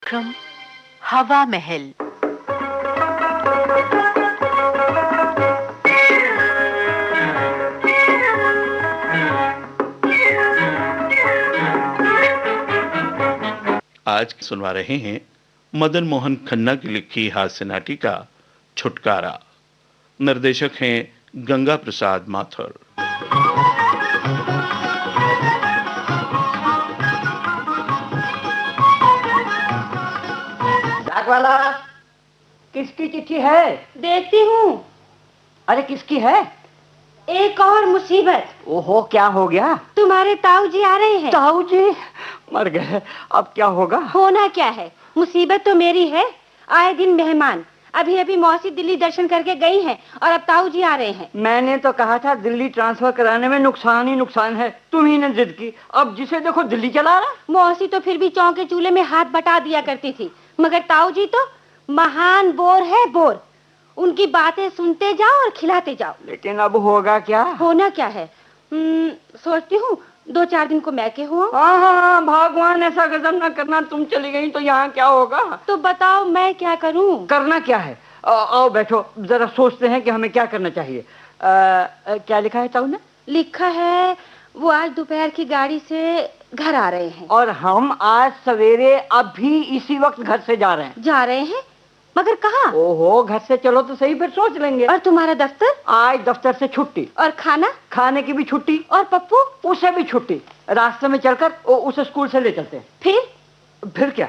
क्रम हवा महल। आज सुनवा रहे हैं मदन मोहन खन्ना की लिखी हास्य नाटिका छुटकारा। निर्देशक हैं गंगा प्रसाद माथुर। डाक वाला, किसकी चिट्ठी है? देखती हूँ। अरे किसकी है? एक और मुसीबत। ओहो, क्या हो गया? तुम्हारे ताऊ जी आ रहे हैं। ताऊ जी मर गए, अब क्या होगा? होना क्या है, मुसीबत तो मेरी है। आए दिन मेहमान। अभी अभी मौसी दिल्ली दर्शन करके गई हैं और अब ताऊ जी आ रहे हैं। मैंने तो कहा था दिल्ली ट्रांसफर कराने में नुकसान ही नुकसान है, तुम ही ने जिद की। अब जिसे देखो दिल्ली चला रहा। मौसी तो फिर भी चौके चूल्हे में हाथ बटा दिया करती थी, मगर ताऊ जी तो महान बोर है, बोर। उनकी बातें सुनते जाओ और खिलाते जाओ। लेकिन अब होगा क्या? होना क्या है, सोचती हूँ 2-4 दिन को मैके हुआ। हाँ, भगवान ऐसा गजब न करना, तुम चली गई तो यहाँ क्या होगा? तो बताओ मैं क्या करूँ? करना क्या है? आओ बैठो, जरा सोचते हैं कि हमें क्या करना चाहिए। क्या लिखा है ताऊ ने? लिखा है वो आज दोपहर की गाड़ी से घर आ रहे हैं। और हम आज सवेरे अभी इसी वक्त घर से जा रहे हैं। जा रहे हैं, मगर कहाँ? ओहो, घर से चलो तो सही, फिर सोच लेंगे। और तुम्हारा दफ्तर? आज दफ्तर से छुट्टी। और खाना? खाने की भी छुट्टी। और पप्पू? उसे भी छुट्टी। रास्ते में चलकर उसे स्कूल से ले चलते हैं। फिर क्या,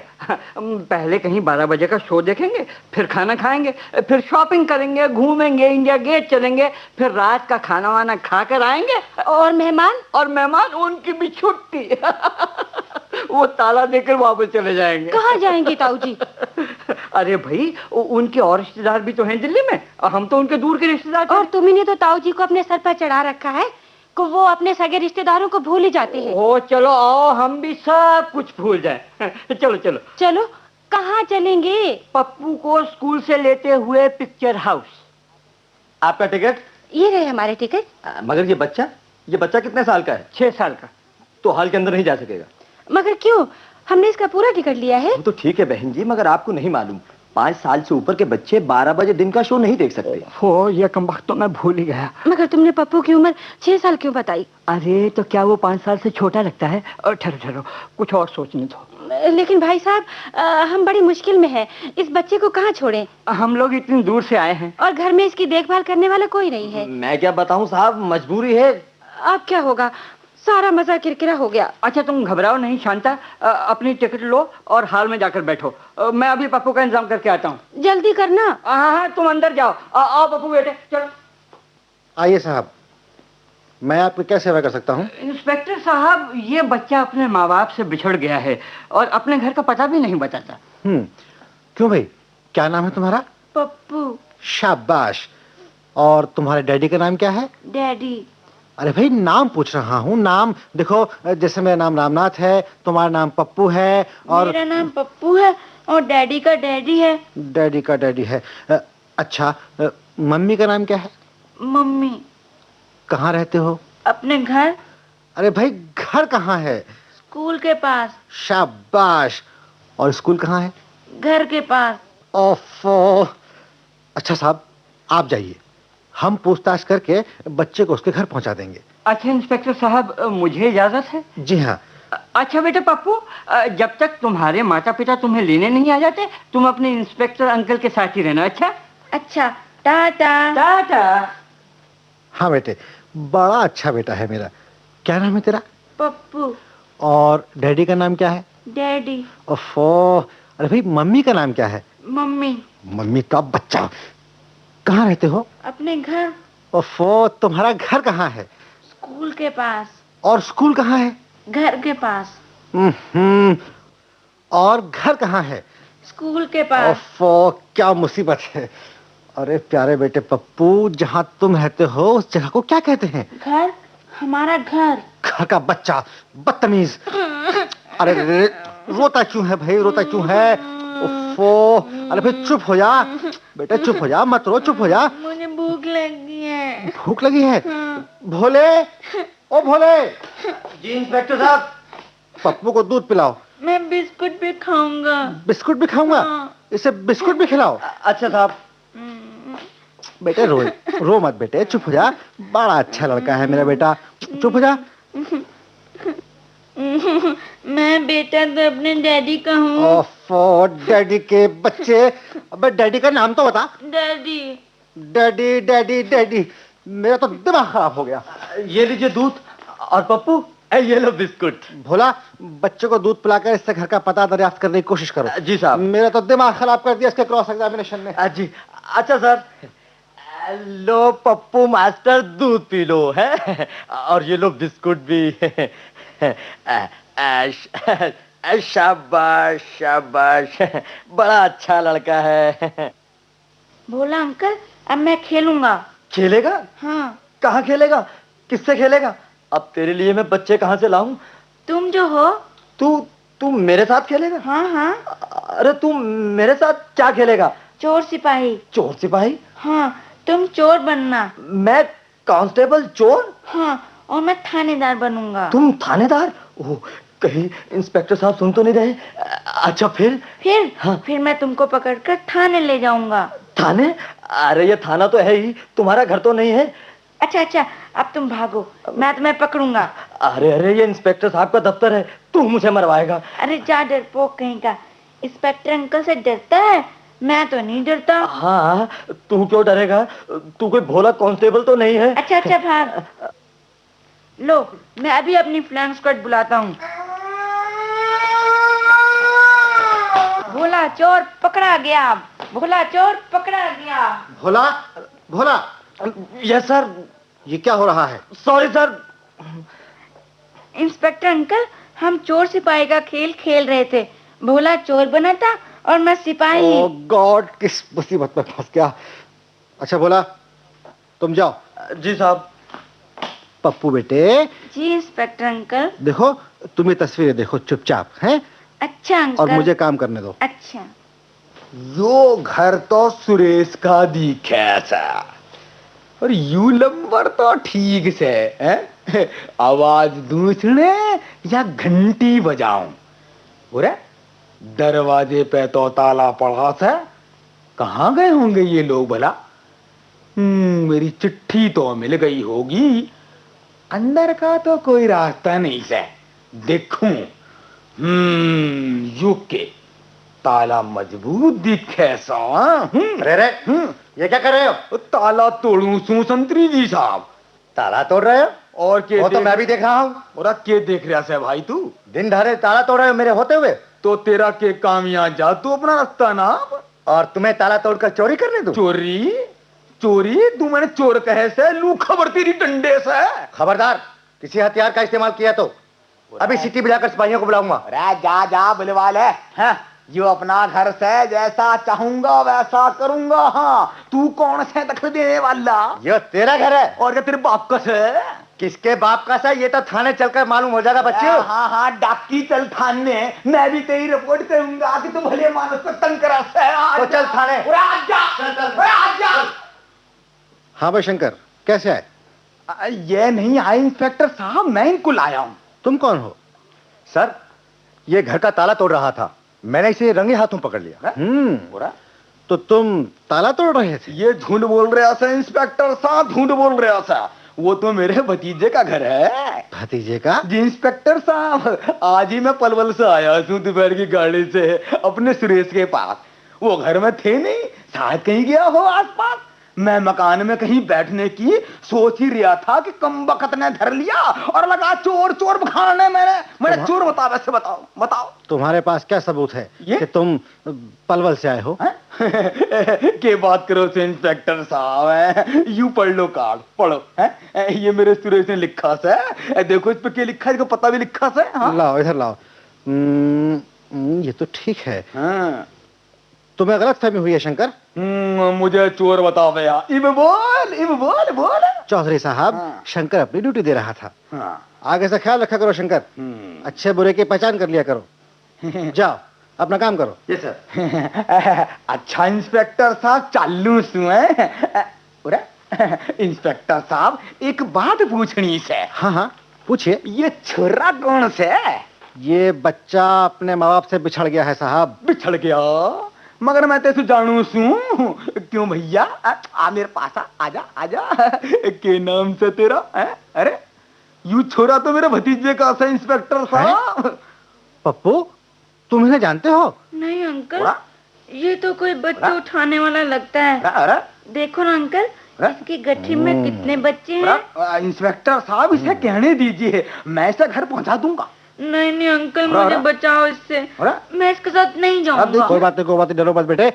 पहले कहीं 12 बजे का शो देखेंगे, फिर खाना खाएंगे, फिर शॉपिंग करेंगे, घूमेंगे, इंडिया गेट चलेंगे, फिर रात का खाना वाना खाकर आएंगे। और मेहमान? और मेहमान, उनकी भी छुट्टी। वो ताला देकर वापस चले जाएंगे। कहाँ जाएंगे ताऊ जी? अरे भाई, उनके और रिश्तेदार भी तो हैं दिल्ली में, हम तो उनके दूर के रिश्तेदार। और तुम्ही ने तो ताऊ जी को अपने सर पर चढ़ा रखा है कि वो अपने सगे रिश्तेदारों को भूल ही जाते हैं। ओ चलो आओ, हम भी सब कुछ भूल जाएं। चलो चलो चलो। कहाँ चलेंगे? पप्पू को स्कूल से लेते हुए पिक्चर हाउस। आपका टिकट? ये रहे हमारे टिकट। मगर ये बच्चा कितने साल का है? 6 साल का। तो हॉल के अंदर नहीं जा सकेगा। मगर क्यों, हमने इसका पूरा टिकट लिया है। वो तो ठीक है बहन जी, मगर आपको नहीं मालूम 5 साल से ऊपर के बच्चे 12 बजे दिन का शो नहीं देख सकते। हो, ये कमबख्त तो मैं भूल ही गया। मगर तुमने पप्पू की उम्र 6 साल क्यों बताई? अरे तो क्या वो 5 साल से छोटा लगता है? ठहरो, कुछ और सोचने दो। लेकिन भाई साहब, हम बड़ी मुश्किल में हैं। इस बच्चे को कहाँ छोड़ें? हम लोग इतनी दूर से आए हैं और घर में इसकी देखभाल करने वाला कोई नहीं है। मैं क्या बताऊं साहब, मजबूरी है। अब क्या होगा, सारा मजा किरकिरा हो गया। अच्छा तुम घबराओ नहीं शांता, अपनी टिकट लो और हॉल में जाकर बैठो। मैं अभी पप्पू का इंतजाम करके आता हूँ। जल्दी करना। हाँ, तुम अंदर जाओ। आओ पप्पू बेटे, चलो। आइए साहब, मैं आपकी क्या सेवा कर सकता हूँ? इंस्पेक्टर साहब, ये बच्चा अपने माँ बाप से बिछड़ गया है और अपने घर का पता भी नहीं बताता। क्यों भाई, क्या नाम है तुम्हारा? पप्पू। शाबाश। और तुम्हारे डैडी का नाम क्या है? डैडी। अरे भाई, नाम पूछ रहा हूँ, नाम देखो। जैसे मेरा नाम रामनाथ है, तुम्हारा नाम पप्पू है। और मेरा नाम पप्पू है और डैडी का डैडी है। डैडी का डैडी है। अच्छा, मम्मी का नाम क्या है? मम्मी। कहाँ रहते हो? अपने घर। अरे भाई, घर कहाँ है? स्कूल के पास। शाबाश। और स्कूल कहाँ है? घर के पास। ओफो। अच्छा साहब, आप जाइए, हम पूछताछ करके बच्चे को उसके घर पहुंचा देंगे। अच्छा इंस्पेक्टर साहब, मुझे इजाजत है? जी हाँ। अच्छा बेटा पप्पू, जब तक तुम्हारे माता पिता तुम्हें लेने नहीं आ जाते, तुम अपने इंस्पेक्टर अंकल के साथ ही रहना। अच्छा? अच्छा, टाटा। टाटा। हाँ बेटे, बड़ा अच्छा बेटा है मेरा। क्या नाम है तेरा? पप्पू। और डैडी का नाम क्या है? डैडी। ओफो। अरे भाई, मम्मी का नाम क्या है? मम्मी। मम्मी का बच्चा। कहाँ रहते हो? अपने घर। ओफो, तुम्हारा घर कहाँ है? स्कूल के पास। और स्कूल कहाँ है? घर के पास। और घर कहाँ है? स्कूल के पास। ओफो, क्या मुसीबत है। अरे प्यारे बेटे पप्पू, जहाँ तुम रहते हो उस जगह को क्या कहते हैं? घर, हमारा घर। घर का बच्चा, बदतमीज। अरे रोता क्यों है भाई, रोता क्यों है? ओफो। अरे भाई चुप हो जा बेटा, चुप हो जा, मत रो, चुप हो जा। मुझे भूख लगी है। भूख लगी है? भोले, ओ भोले। जी इंस्पेक्टर साहब। पप्पू को दूध पिलाओ। मैं बिस्कुट भी खाऊंगा। बिस्कुट भी खाऊंगा? हाँ। इसे बिस्कुट भी खिलाओ। अच्छा साहब। बेटे रो मत बेटे, चुप हो जा। बड़ा अच्छा लड़का है मेरा बेटा, चुप हो जा। मैं बेटा तो अपने डैडी का हूँ। ओफो, डैडी के बच्चे। अबे डैडी का नाम तो बता। डैडी। डैडी डैडी डैडी, मेरा तो दिमाग खराब हो गया। ये लीजिए दूध, और पप्पू ये लो बिस्कुट। भोला, बच्चे को दूध पिलाकर इससे घर का पता दरियाफ्त करने की कोशिश करो। जी साहब। मेरा तो दिमाग खराब कर दिया इसके क्रॉस एग्जामिनेशन ने। जी। अच्छा सर, लो पप्पू मास्टर दूध पी लो है, और ये लो बिस्कुट भी। शाबाश शाबाश, बड़ा अच्छा लड़का है। भोला अंकल, अब मैं खेलूंगा। खेलेगा? हाँ। कहाँ खेलेगा? किससे खेलेगा? अब तेरे लिए मैं बच्चे कहाँ से लाऊं? तुम जो हो। तू मेरे साथ खेलेगा? हाँ हाँ। अरे तू मेरे साथ क्या खेलेगा? चोर सिपाही। चोर सिपाही? हाँ, तुम चोर बनना। मैं कांस्टेबल चोर? हाँ, और मैं थानेदार बनूंगा। तुम थानेदार? ओह, कहीं इंस्पेक्टर साहब सुन तो नहीं रहे? अच्छा फिर? हाँ। फिर मैं तुमको पकड़कर थाने ले जाऊंगा। थाने? अरे ये थाना तो है ही, तुम्हारा घर तो नहीं है। अच्छा, अब तुम भागो, मैं तुम्हें पकड़ूंगा। अरे ये इंस्पेक्टर साहब का दफ्तर है, तू मुझे मरवाएगा। अरे जा डरपोक कहीं का, इंस्पेक्टर अंकल से डरता है? मैं तो नहीं डरता। हाँ, तू क्यों डरेगा? तू कोई भोला कांस्टेबल तो नहीं है। अच्छा भाग। लो, मैं अभी अपनी फ्लैंक स्क्वाड बुलाता हूँ। भोला चोर पकड़ा गया। भोला चोर पकड़ा गया। भोला, भोला। Yes sir. ये क्या हो रहा है? Sorry sir. इंस्पेक्टर अंकल, हम चोर सिपाही का खेल खेल रहे थे। भोला चोर बना था और मैं सिपाही। ओह गॉड, किस मुसीबत में फंस गया। अच्छा भोला, तुम जाओ। जी साहब। पप्पू बेटे। जी इंस्पेक्टर अंकल। देखो, तुम ये तस्वीरें देखो चुपचाप, हैं? अच्छा अंकल। और मुझे काम करने दो। अच्छा। यो घर तो सुरेश का दिखे सा, और यू नंबर तो ठीक से है। आवाज दूसरे या घंटी बजाऊं? बोरे दरवाजे पे तो ताला पड़ा था, कहाँ गए होंगे ये लोग भला? मेरी चिट्ठी तो मिल गई होगी, अंदर का तो कोई रास्ता नहीं से देखूं। युके ताला मजबूत दिखे सा। रे ये क्या कर रहे हो? ताला तोड़ू सू संतरी जी साहब। ताला तोड़ रहे हो? और के वो तो मैं भी देख रहा हूँ। और के देख रहा है भाई तू? दिन ढारे ताला तोड़ रहे हो मेरे होते हुए। तो तेरा के काम यहाँ जा, तू अपना रास्ता ना। और तुम्हें ताला तोड़कर चोरी करने दूं? चोरी? चोरी? तू मैंने चोर कहे से, लू खबर तेरी डंडे से। खबरदार, किसी हथियार का इस्तेमाल किया तो अभी सिटी बुलाकर सिपाहियों को बुलाऊंगा। अरे जा बुलवा ले। हाँ, जो अपना घर से जैसा चाहूंगा वैसा करूंगा। हाँ, तू कौन से दखल देने वाला? ये तेरा घर है। और क्या तेरे बाप का से? किसके बाप का सा? ये तो थाने चलकर मालूम हो जाएगा बच्चे। हाँ, डाकी चल थाने, मैं भी तेरी रिपोर्ट करूंगा कि तू भले मानस को तंग करा से। तो चल थाने। आजा। हाँ भाई शंकर, कैसे आए? ये नहीं आए इंस्पेक्टर साहब, मैं इनको लाया हूँ। तुम कौन हो? सर, ये घर का ताला तोड़ रहा था, मैंने इसे रंगे हाथों पकड़ लिया। बोरा तो तुम ताला तोड़ रहे थे? ये झूठ बोल रहा था इंस्पेक्टर साहब, झूठ बोल रहा था। वो तो मेरे भतीजे का घर है। भतीजे का? जी इंस्पेक्टर साहब, आज ही मैं पलवल से आया हूँ दोपहर की गाड़ी से अपने सुरेश के पास। वो घर में थे नहीं, शायद कहीं गया हो आसपास। मैं मकान में कहीं बैठने की सोच ही रहा था कि कम वक्त ने धर लिया और लगा चोर चोर बखाने। मैंने चोर बता, वैसे बताओ तुम्हारे पास क्या सबूत है ये? कि तुम पलवल से आए हो? के बात करो से इंस्पेक्टर साहब है। यू पढ़ लो कार्ड, पढ़ो है। ये मेरे सुरेश ने लिखा से, देखो इस पे क्या लिखा है, इसको पता भी लिखा से। हाँ? लाओ इधर लाओ। ये तो ठीक है। हाँ। तुम्हें गलतफहमी हुई है शंकर। मुझे चोर बताओ भैया। इब बोल। चौधरी साहब, हाँ। शंकर अपनी ड्यूटी दे रहा था। हाँ। आगे से ख्याल रखा करो शंकर, अच्छे बुरे की पहचान कर लिया करो। जाओ अपना काम करो। ये सर। अच्छा इंस्पेक्टर साहब, चालू सुए। इंस्पेक्टर साहब, एक बात पूछनी से। हाँ पूछिए। ये छोरा कौन से? ये बच्चा अपने माँ बाप से बिछड़ गया है साहब। बिछड़ गया? मगर मैं तेरे से जानू सू। क्यों भैया? आ मेरे पास आजा आजा। के नाम से तेरा है? अरे यू छोरा तो मेरे भतीजे का है इंस्पेक्टर साहब। पप्पू तुम इन्हें जानते हो? नहीं अंकल, ये तो कोई बच्चे उठाने वाला लगता है। अरे देखो ना अंकल, इसकी गठरी में कितने बच्चे हैं। इंस्पेक्टर साहब इसे कहने दीजिए, मैं इसे घर पहुंचा दूंगा। नहीं नहीं अंकल, मुझे बचाओ इससे, मैं इसके साथ नहीं जाऊंगा। कोई बात नहीं, डरो मत बेटे।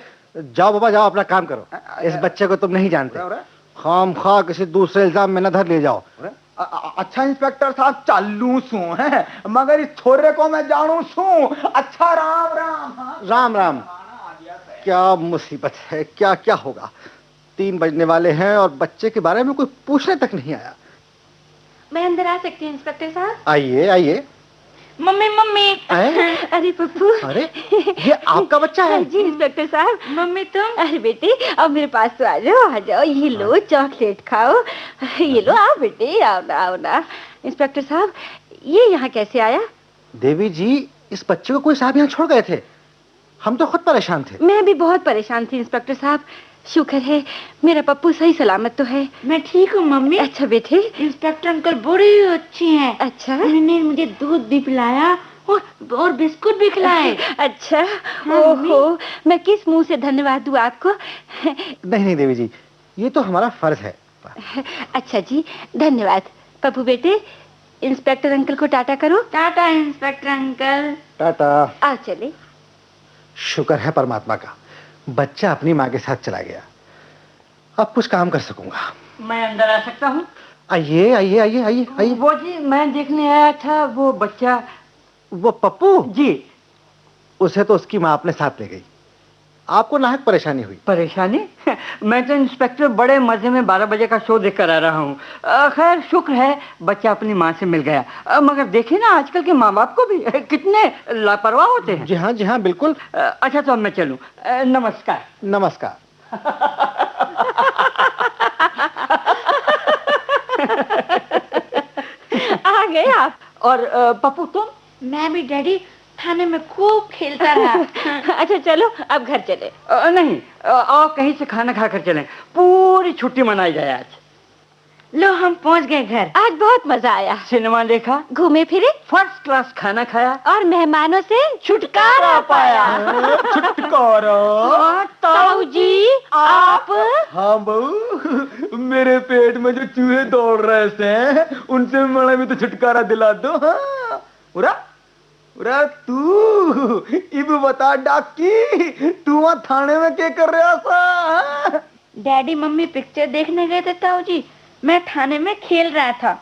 जाओ बाबा जाओ, अपना काम करो। इस बच्चे को तुम नहीं जानते, खामखा किसी दूसरे इल्जाम में न धर ले जाओ। अच्छा इंस्पेक्टर साहब चालू सू है, मगर इस छोरे को मैं जानू सू। अच्छा राम राम। राम राम। क्या मुसीबत है, क्या क्या होगा? 3 बजने वाले हैं और बच्चे के बारे में कोई पूछने तक नहीं आया। मैं अंदर आ सकती हूँ इंस्पेक्टर साहब? आइए आइए। Mummy mummy. अरे पप्पू, अरे ये आपका बच्चा है? जी इंस्पेक्टर साहब। मम्मी तुम? अरे बेटे अब मेरे पास तो आ जाओ, आ जाओ। ये लो चॉकलेट खाओ। ये लो, आओ बेटे, आओ ना आओ ना। इंस्पेक्टर साहब ये यहाँ कैसे आया? देवी जी इस बच्चे को कोई साहब यहाँ छोड़ गए थे, हम तो खुद परेशान थे। मैं भी बहुत परेशान थी इंस्पेक्टर साहब। शुक्र है मेरा पप्पू सही सलामत तो है। मैं ठीक हूँ मम्मी। अच्छा बेटे। इंस्पेक्टर अंकल बड़े अच्छे हैं। अच्छा, उन्होंने मुझे दूध भी पिलाया और बिस्कुट भी खिलाए। अच्छा। ओहो, मैं किस मुंह से धन्यवाद दूं आपको? नहीं नहीं देवी जी, ये तो हमारा फर्ज है। अच्छा जी, धन्यवाद। पप्पू बेटे इंस्पेक्टर अंकल को टाटा करो। Tata inspector uncle. टाटा। आ चले। शुक्र है परमात्मा का, बच्चा अपनी माँ के साथ चला गया। अब कुछ काम कर सकूंगा। मैं अंदर आ सकता हूँ? आइए आइए आइए आइए आइए। वो जी मैं देखने आया था, वो बच्चा। वो पप्पू जी। उसे तो उसकी माँ अपने साथ ले गई, आपको नाहक परेशानी हुई। परेशानी? मैं तो इंस्पेक्टर बड़े मजे में 12 बजे का शो देख कर आ रहा हूँ। खैर शुक्र है बच्चा अपनी माँ से मिल गया। मगर देखिए ना आजकल के माँ बाप को भी कितने लापरवाह होते हैं। जी हाँ बिल्कुल। अच्छा तो अब मैं चलूं। नमस्कार। नमस्कार। आ गए आप। और पप्पू तुम? मैं भी डैडी थाने में खूब खेलता रहा। अच्छा चलो अब घर चले। नहीं, और कहीं से खाना खाकर चलें, पूरी छुट्टी मनाई जाए आज। लो हम पहुंच गए घर। आज बहुत मजा आया। सिनेमा देखा, घूमे फिरे, फर्स्ट क्लास खाना खाया और मेहमानों से छुटकारा पाया। छुटकारा? ताऊ जी आप? हाँ बहू, मेरे पेट में जो चूहे दौड़ रहे थे उनसे मैंने भी तो छुटकारा दिला दो। हाँ उरा उरा तू इब बता डाकी, तू वहां थाने में क्या कर रहा था? डैडी मम्मी पिक्चर देखने गए थे ताऊ जी, मैं थाने में खेल रहा था।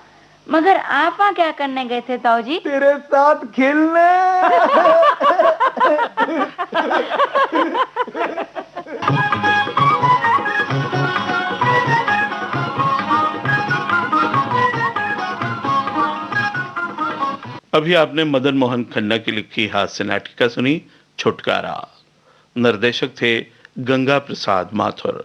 मगर आप वहाँ क्या करने गए थे ताऊ जी? तेरे साथ खेलने। अभी आपने मदन मोहन खन्ना की लिखी हास्य नाटिका सुनी छुटकारा। निर्देशक थे गंगा प्रसाद माथुर।